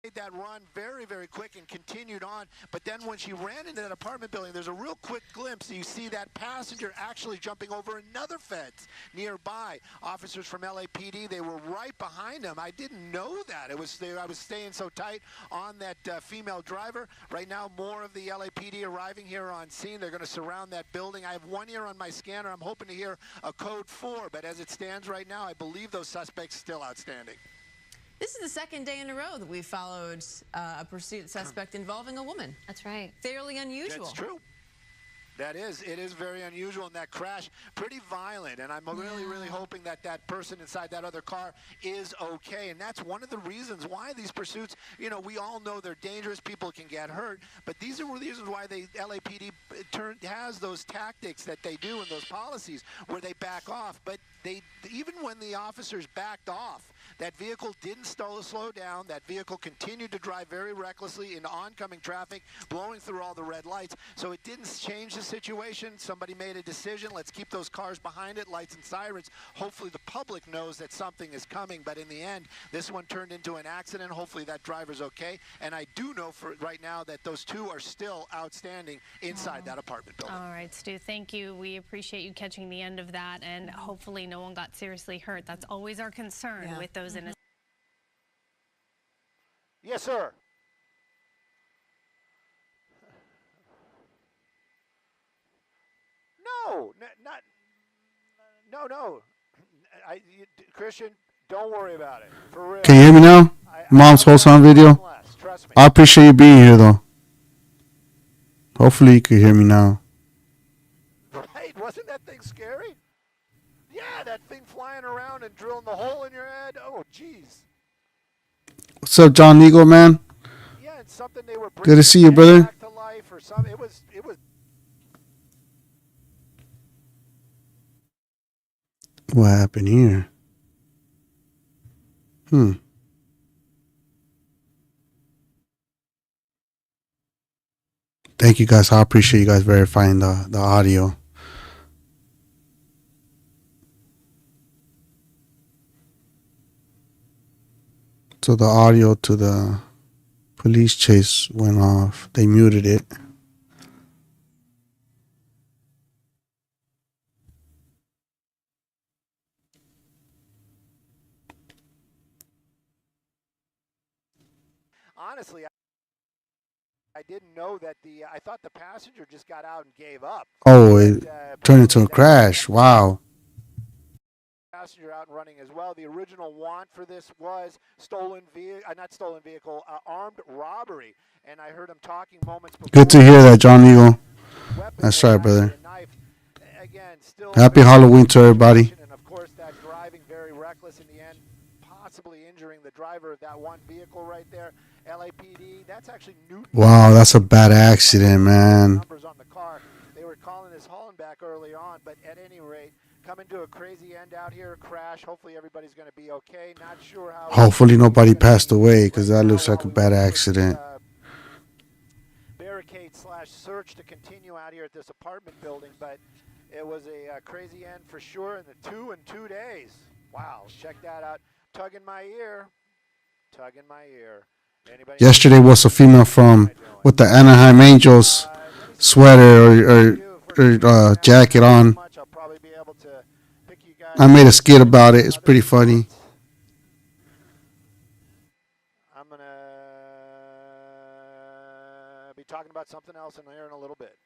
made that run very, very quick and continued on. But then when she ran into that apartment building, there's a real quick glimpse. You see that passenger actually jumping over another fence nearby. Officers from LAPD, they were right behind him. I didn't know that. I was staying so tight on that female driver. Right now, more of the LAPD arriving here on scene. They're going to surround that building. I have one ear on my scanner. I'm hoping to hear a code 4, but as it stands right now, I believe those suspects still outstanding. This is the second day in a row that we've followed a pursuit suspect involving a woman. That's right. Fairly unusual. That's true. That is. It is very unusual, and that crash, pretty violent. And I'm really hoping that that person inside that other car is okay. And that's one of the reasons why these pursuits, you know, we all know they're dangerous. People can get hurt. But these are the reasons why LAPD has those tactics that they do and those policies where they back off. But even when the officers backed off, that vehicle didn't slow down. That vehicle continued to drive very recklessly into oncoming traffic, blowing through all the red lights. So it didn't change the situation. Somebody made a decision. Let's keep those cars behind it, lights and sirens. Hopefully the public knows that something is coming. But in the end, this one turned into an accident. Hopefully that driver's okay. And I do know for right now that those two are still outstanding inside that apartment building. All right, Stu, thank you. We appreciate you catching the end of that, and hopefully no one got seriously hurt. That's always our concern with those innocent. Yes, sir. No. Christian, don't worry about it. For real. Can you hear me now? Mom's wholesome video. Trust me. I appreciate you being here, though. Hopefully you can hear me now. Right? Wasn't that thing scary? Yeah, that thing flying around and drilling the hole in your head. Oh, jeez. What's up, John Eagle, man? Yeah, it's something they were Good to see you, brother. back to life or something. It was. What happened here? Thank you, guys. I appreciate you guys verifying the audio. So the audio to the police chase went off. They muted it. Honestly, I didn't know that I thought the passenger just got out and gave up. Oh, it turned into a crash. Wow. Passenger out and running as well. The original want for this was armed robbery. And I heard him talking moments before. Good to hear that, John Eagle. That's right, brother. Again, still Happy Halloween to everybody. And of course, that driving very reckless in the end, possibly injuring the driver of that one vehicle right there. LAPD, that's actually new. Wow, that's a bad accident, man. Numbers on the car. They were calling this Hollenbach early on, but at any rate, coming to a crazy end out here, crash. Hopefully everybody's going to be okay. Not sure how. Hopefully nobody passed away, because that looks like a bad accident. Barricade/search to continue out here at this apartment building, but it was a crazy end for sure. And the 2 days. Wow, check that out. Tugging my ear. Anybody Yesterday was a female with the Anaheim Angels sweater or jacket on. I made a skit about it. It's pretty funny. I'm going to be talking about something else in here in a little bit.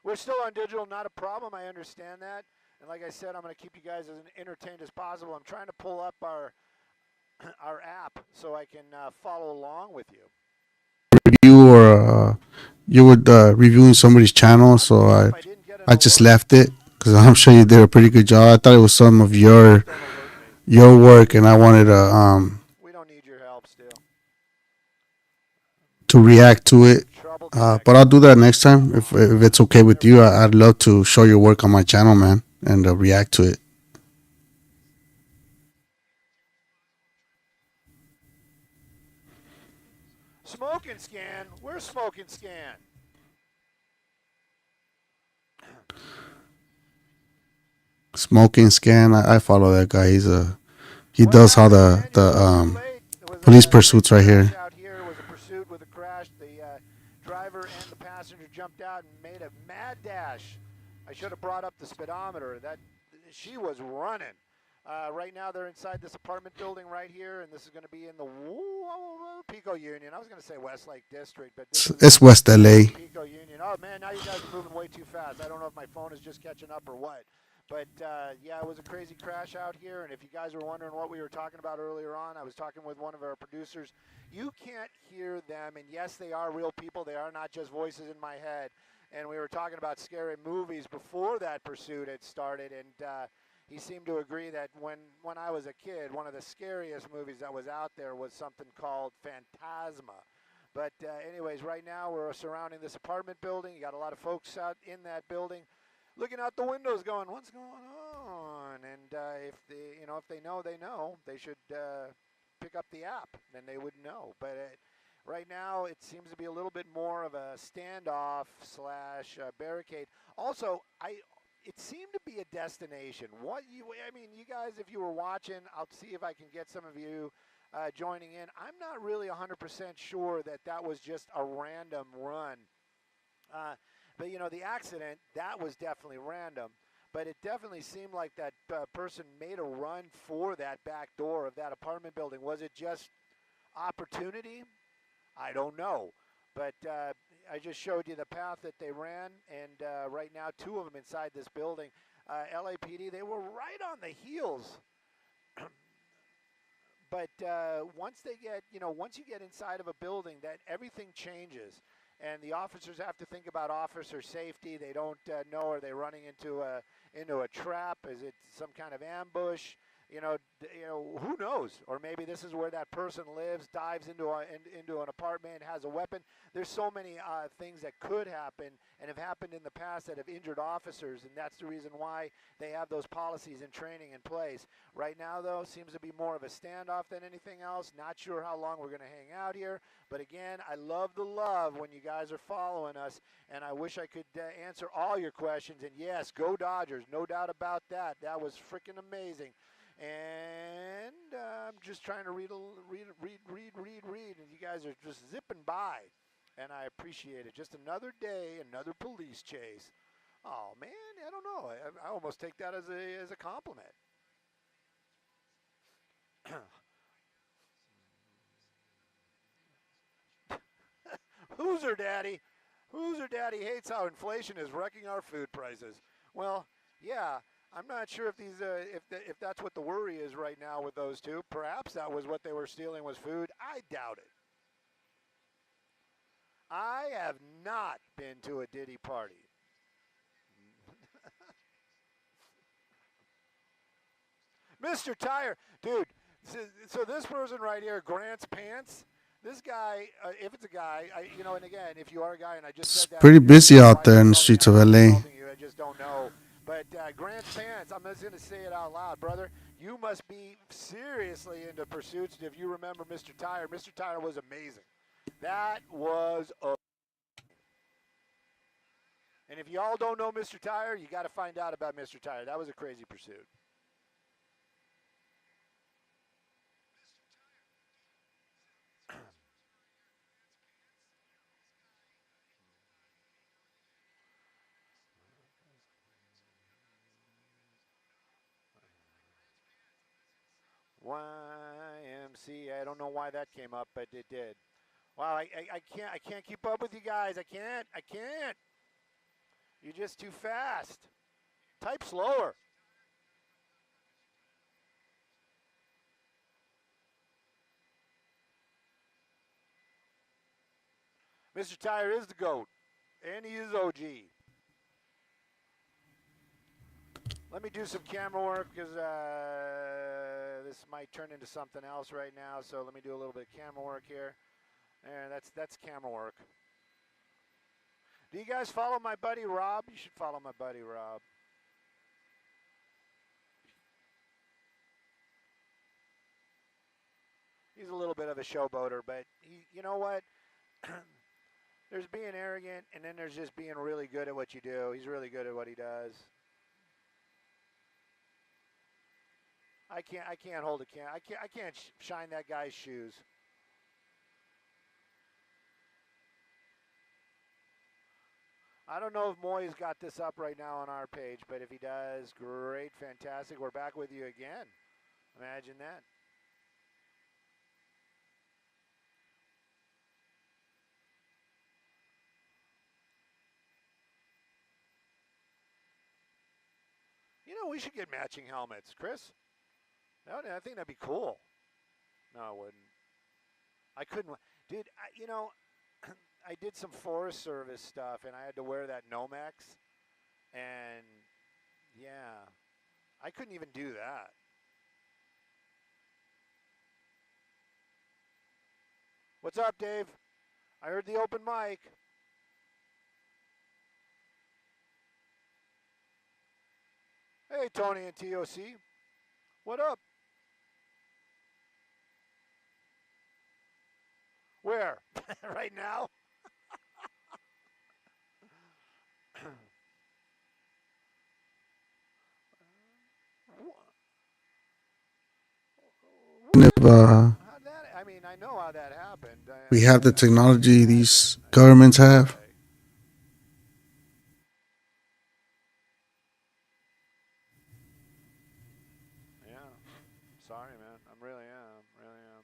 We're still on digital, not a problem. I understand that. And like I said, I'm going to keep you guys as entertained as possible. I'm trying to pull up our app so I can follow along with you. You were reviewing somebody's channel, so I just left it because I'm sure you did a pretty good job. I thought it was some of your work, and I wanted We don't need your help still. to react to it. But I'll do that next time if it's okay with you. I'd love to show your work on my channel, man, and react to it. Smoke and scan. Where's smoke and scan? Smoking Scan. I follow that guy. He What does all happened, the man? You were too late. It was police a crazy pursuits right crash here. out here. It was a pursuit with a crash. The driver and the passenger jumped out and made a mad dash. I should have brought up the speedometer. That she was running. Right now they're inside this apartment building right here, and this is going to be in the Pico Union. I was going to say Westlake District, but this It's is West LA. Pico Union. Oh man, now you guys are moving way too fast. I don't know if my phone is just catching up or what. But yeah, it was a crazy crash out here. And if you guys were wondering what we were talking about earlier on, I was talking with one of our producers. You can't hear them, and yes, they are real people. They are not just voices in my head. And we were talking about scary movies before that pursuit had started, and he seemed to agree that when I was a kid, one of the scariest movies that was out there was something called Phantasma. But anyways, right now we're surrounding this apartment building. You got a lot of folks out in that building, looking out the windows, going, "What's going on?" And if they know, they know. They should pick up the app, then they would know. But right now, it seems to be a little bit more of a standoff slash barricade. Also, it seemed to be a destination. You guys, if you were watching, I'll see if I can get some of you joining in. I'm not really 100% sure that was just a random run. But, the accident, that was definitely random. But it definitely seemed like that person made a run for that back door of that apartment building. Was it just opportunity? I don't know. But I just showed you the path that they ran, and right now, two of them inside this building. LAPD, they were right on the heels. But once you get inside of a building, that everything changes. And the officers have to think about officer safety. They don't know, are they running into a trap? Is it some kind of ambush? Who knows? Or maybe this is where that person lives, dives into an apartment, has a weapon. There's so many things that could happen and have happened in the past that have injured officers, and that's the reason why they have those policies and training in place. Right now, though, seems to be more of a standoff than anything else. Not sure how long we're going to hang out here, but again, I love the love when you guys are following us, and I wish I could answer all your questions. And yes, go Dodgers, no doubt about that. That was freaking amazing. And I'm just trying to read, and you guys are just zipping by, and I appreciate it. Just another day, another police chase. Oh man, I don't know. I almost take that as a compliment. Who's daddy? Who's daddy hates how inflation is wrecking our food prices. Well, yeah. I'm not sure if if that's what the worry is right now with those two. Perhaps that was what they were stealing was food. I doubt it. I have not been to a Diddy party. Mr. Tire, dude. So this person right here, Grant's Pants. This guy, if it's a guy, and again, if you are a guy, and I just It's said that, pretty busy out there in the streets of LA. I just don't know. But Grant's Pants, I'm just going to say it out loud, brother. You must be seriously into pursuits. If you remember Mr. Tire was amazing. That was and if y'all don't know Mr. Tire, you got to find out about Mr. Tire. That was a crazy pursuit. YMCA. I don't know why that came up, but it did. Wow, I can't keep up with you guys. I can't. You're just too fast. Type slower. Mr. Tire is the GOAT, and he is OG. Let me do some camera work because this might turn into something else right now. So let me do a little bit of camera work here. And that's camera work. Do you guys follow my buddy Rob? You should follow my buddy Rob. He's a little bit of a showboater, but you know what? There's being arrogant, and then there's just being really good at what you do. He's really good at what he does. I can't hold a can. I can't shine that guy's shoes. I don't know if Moy's got this up right now on our page, but if he does, great, fantastic. We're back with you again. Imagine that. You know, we should get matching helmets, Chris. No, I think that'd be cool. No, I wouldn't. I couldn't. Dude, you know, I did some Forest Service stuff, and I had to wear that Nomex. And, yeah, I couldn't even do that. What's up, Dave? I heard the open mic. Hey, Tony and TOC. What up? Where? Right now? If I mean, I know how that happened. we have the technology these governments have, Yeah. Sorry, man. I really am. Really am.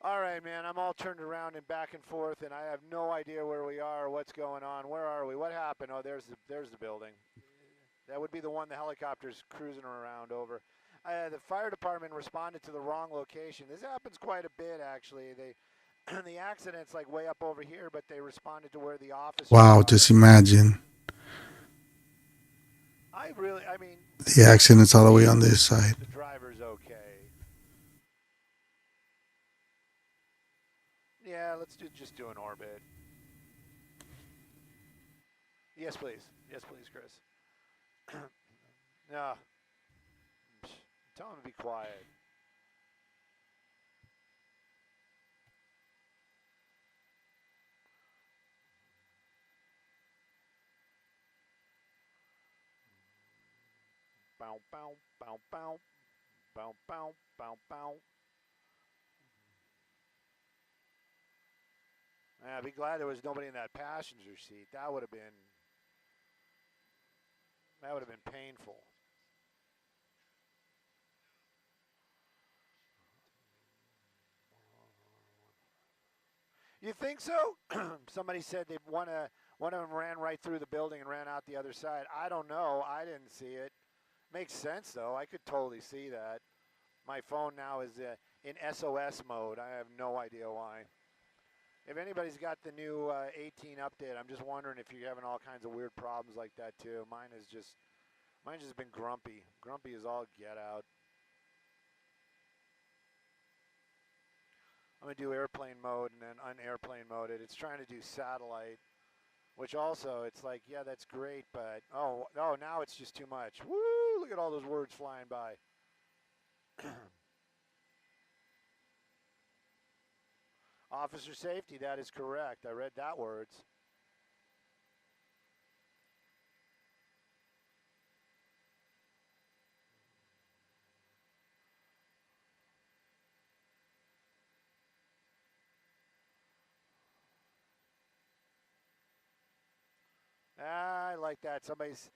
All right, man. I'm all turned around and back and forth, and I have no idea where we are or what's going on. Where are we? What happened? Oh, there's the building. That would be the one the helicopter's cruising around over. The fire department responded to the wrong location. This happens quite a bit, actually. The accident's like way up over here, but they responded to where the officers wow, are. just imagine I mean, the accidents all the way on this side. the driver's okay. Yeah, let's just do an orbit. Yes, please. Yes, please, Chris. No. Tell him to be quiet. Bow, bow, bow, bow. Bow, bow, bow, bow. Yeah, I'd be glad there was nobody in that passenger seat. That would have been painful. You think so? Somebody said one of them ran right through the building and ran out the other side. I don't know. I didn't see it. Makes sense though. I could totally see that. My phone now is in SOS mode. I have no idea why. If anybody's got the new 18 update, I'm just wondering if you're having all kinds of weird problems like that too. Mine's just been grumpy. Grumpy is all get out. I'm going to do airplane mode and then un-airplane mode it. It's trying to do satellite, which also, it's like, yeah, that's great, but, oh, now it's just too much. Woo, look at all those words flying by. Officer safety, that is correct. I read that words. I like that. Somebody's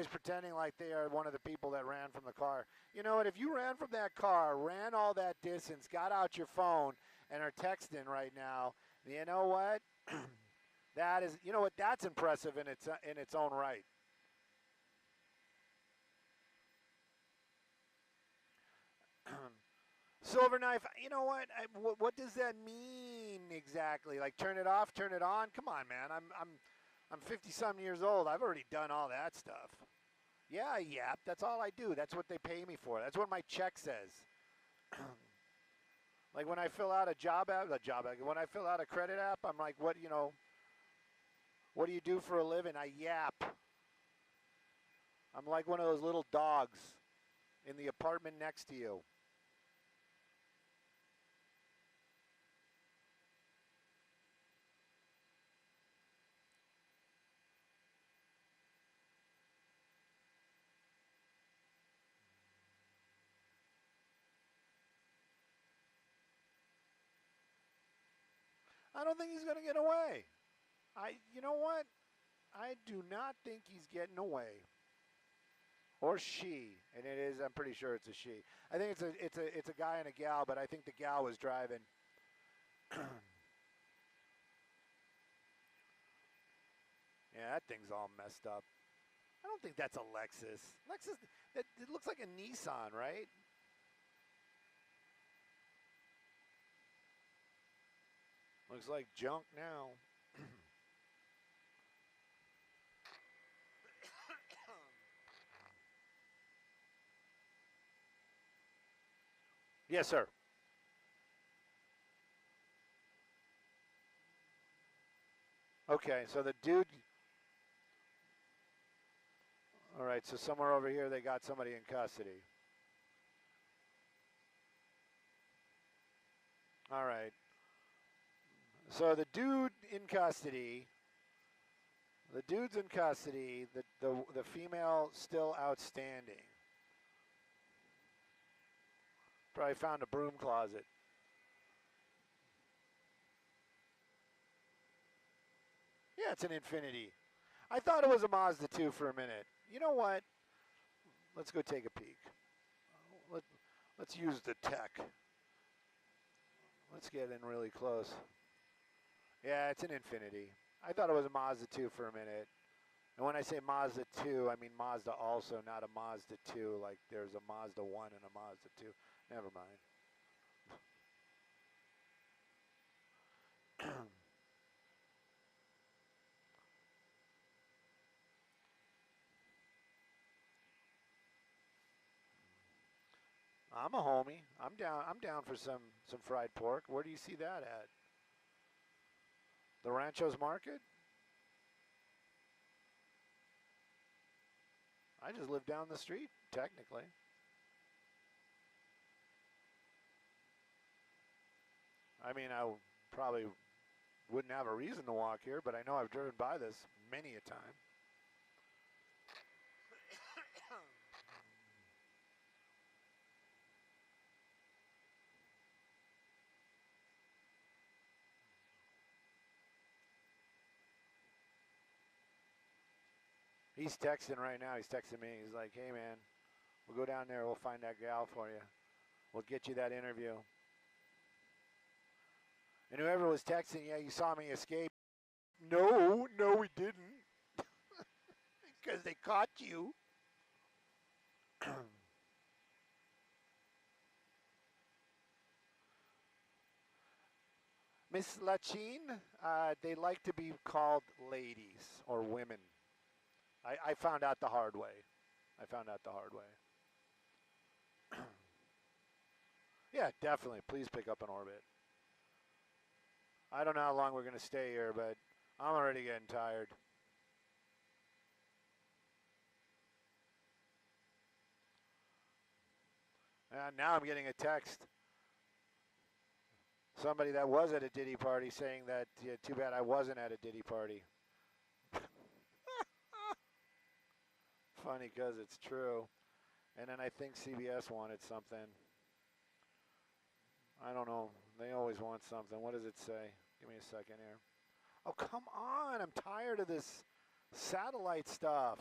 pretending like they are one of the people that ran from the car. You know what? If you ran from that car, ran all that distance, got out your phone, and are texting right now, you know what? That is, you know what? That's impressive in its own right. Silver knife. You know what? What does that mean exactly? Like turn it off, turn it on? Come on, man. I'm 50-some years old. I've already done all that stuff. Yeah, yap. That's all I do. That's what they pay me for. That's what my check says. Like when I fill out when I fill out a credit app, I'm like, what do you do for a living? I yap. I'm like one of those little dogs in the apartment next to you. I don't think he's going to get away. You know what? I do not think he's getting away. Or she, and it is. I'm pretty sure it's a she. I think it's a guy and a gal, but I think the gal was driving. Yeah, that thing's all messed up. I don't think that's a Lexus. Lexus, it looks like a Nissan, right? Looks like junk now. Yes, sir. Okay, so the dude. All right, so somewhere over here they got somebody in custody. All right. So the dude in custody. The dude's in custody. The female still outstanding. Probably found a broom closet. Yeah, it's an Infiniti. I thought it was a Mazda 2 for a minute. You know what? Let's go take a peek. Let's use the tech. Let's get in really close. Yeah, it's an Infiniti. I thought it was a Mazda 2 for a minute. And when I say Mazda 2, I mean Mazda also, not a Mazda 2. Like there's a Mazda 1 and a Mazda 2. Never mind. I'm a homie. I'm down for some fried pork. Where do you see that at? The Ranchos Market? I just live down the street, technically. I mean, I probably wouldn't have a reason to walk here, but I know I've driven by this many a time. He's texting right now. He's texting me. He's like, hey, man, we'll go down there. We'll find that gal for you. We'll get you that interview. And whoever was texting, yeah, you saw me escape. No, we didn't. Because they caught you. Miss Lachine, they like to be called ladies or women. I found out the hard way. Yeah, definitely. Please pick up an Orbit. I don't know how long we're going to stay here, but I'm already getting tired. And now I'm getting a text. Somebody that was at a Diddy party saying that, yeah, too bad I wasn't at a Diddy party. Funny because it's true. And then I think CBS wanted something. I don't know. They always want something. What does it say? Give me a second here. Oh, come on. I'm tired of this satellite stuff.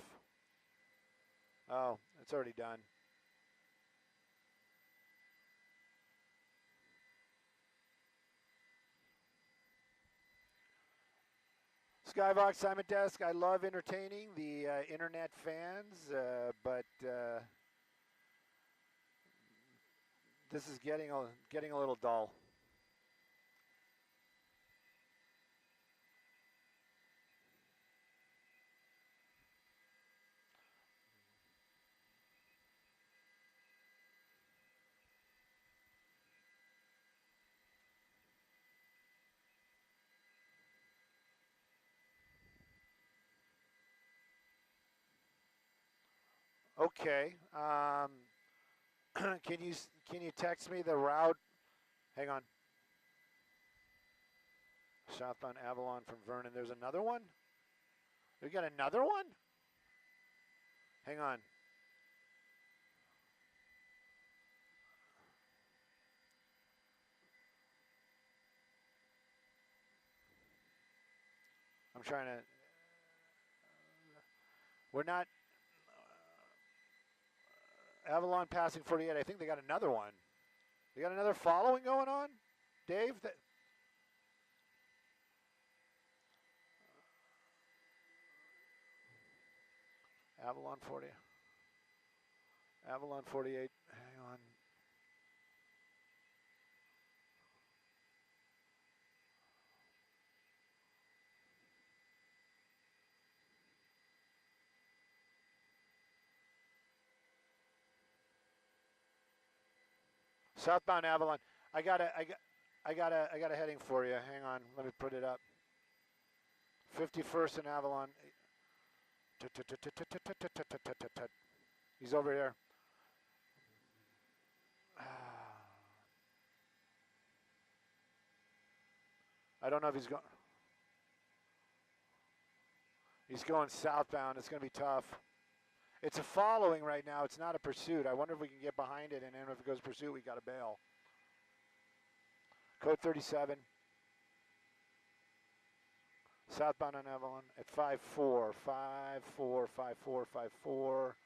Oh, it's already done. Skybox Simon Desk. I love entertaining the internet fans, but this is getting a little dull. Okay. Can you text me the route? Hang on. Southbound Avalon from Vernon. There's another one? We got another one? Hang on. trying to. We're not. Avalon passing 48. I think they got another one. They got another following going on, Dave. Avalon 40. Avalon 48. Hang on. Southbound Avalon. I got a heading for you. Hang on. Let me put it up. 51st and Avalon. He's over here. I don't know if he's going. He's going southbound. It's going to be tough. It's a following right now. It's not a pursuit. I wonder if we can get behind it, and then if it goes pursuit, we got to bail. Code 37. Southbound on Avalon at 54, 54, 54, 54.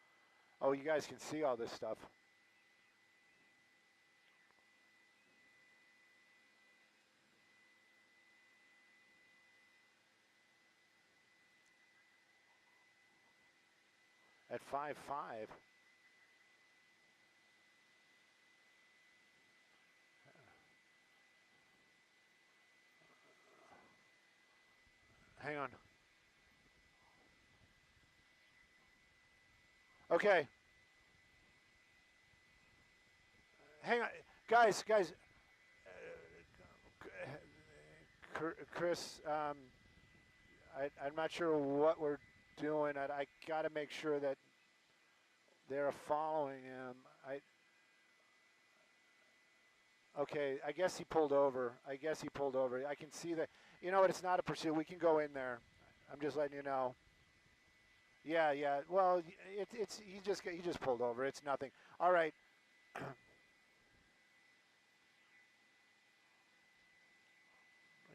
Oh, you guys can see all this stuff. At 55. Hang on. Okay. Hang on. Guys. Chris, I'm not sure what we're doing. I got to make sure that they're following him. Okay, I guess he pulled over. I can see that. You know what? It's not a pursuit. We can go in there. I'm just letting you know. Yeah. Well, he just pulled over. It's nothing. All right.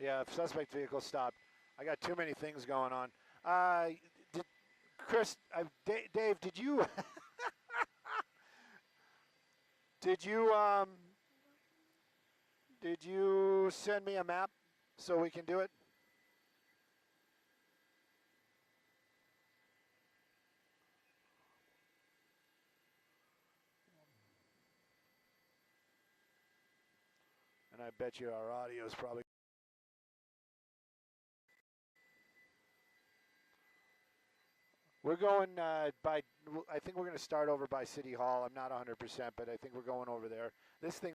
Yeah, suspect vehicle stopped. I got too many things going on. Chris, Dave, did you did you send me a map so we can do it? And I bet you our audio is probably. We're going by. I think we're going to start over by City Hall. I'm not 100%, but I think we're going over there. This thing.